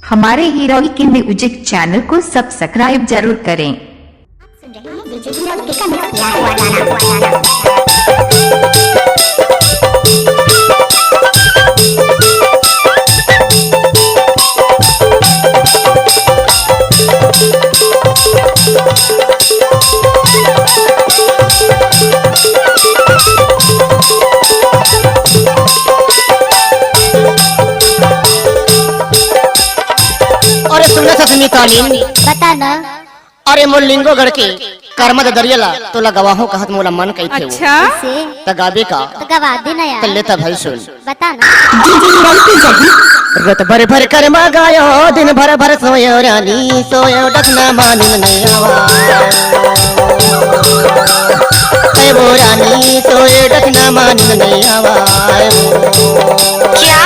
हमारे हीरोई के music channel को सब्सक्राइब जरूर करें। अरे सुनना ससमी कालीन बता ना। अरे मोर लिंगो गढ़ के कर्मद दरियला तो लगवाहो कहत मोला मन कही थे। अच्छा से तगाबे का तो गवा दे ना यार। कल्ले तब भाई सुन बता ना। रत भर भर कर्मा गायो दिन भर भर सोयो रानी सोयो डकना मानिन नहीं आवा ऐ वो रानी सोयो डकना मानिन नहीं आवा क्या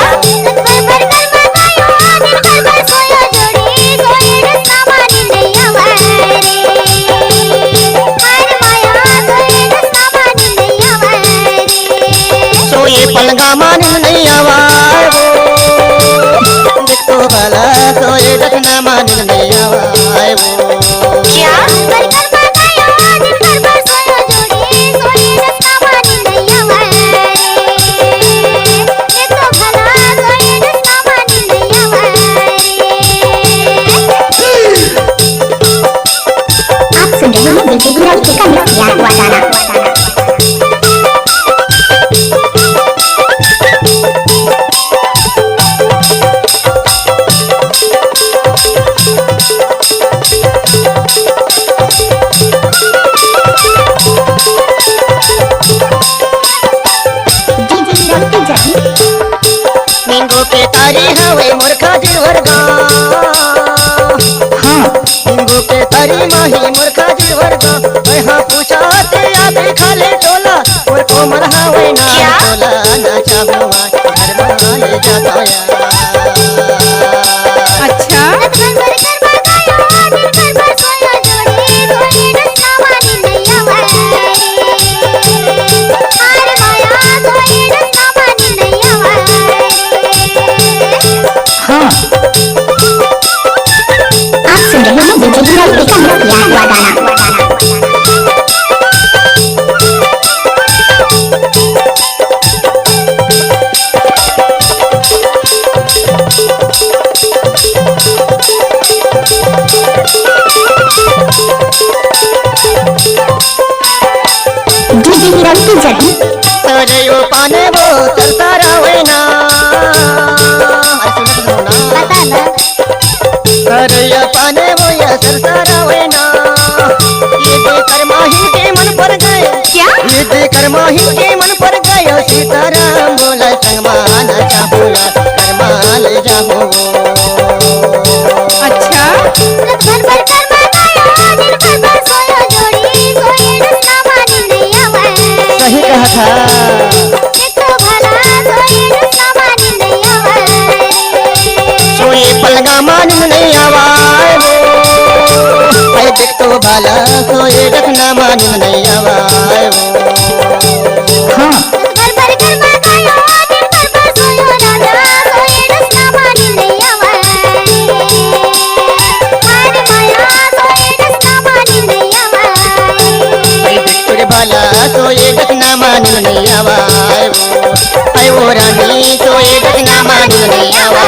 ये पलंगा मानिन नहीं आवा देखो भला सोए डकना मानिन नहीं आवा क्या आप सुन रहे हैं दिल के गुलाब का मिक्स किया हुआ गाना। मिंगो के तारी हवे मूर्खा दिलवरगा हाँ मिंगो के तारी माही मूर्खा दिलवरगा हाँ पूछाते आदि खाले टोला और कोमल हवे ना टोला ना चाहवा घर में ले जाता या अच्छा अरे यो पाने वो चलता रहे ना बता ना। अरे या पाने वो या चलता रहे ना ये देखकर माही के मन पर गए क्या ये देखकर माही के मन पर गए सीताराम बोला संगमान चाहूला करमाल जाहो अच्छा सही कहा था सोए पलंगा मानिन नहीं आवा ऐ देख तो भला सोए डकना मानिन नहीं आवा हाँ भला सोए डकना मानिन नहीं आवा ऐ वो रानी सोए डकना मानिन नहीं आवा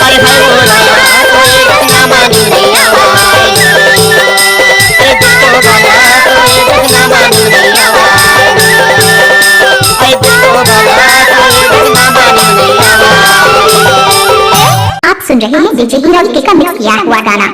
अरे भाई वो रानी सोए डकना मानिन नहीं आवा अरे देखो भला सोए डकना मानिन नहीं आवा अरे देखो भला सोए डकना मानिन नहीं आवा। आप सुन रहे हैं डीजे गुलाब का मिक्स किया हुआ गाना।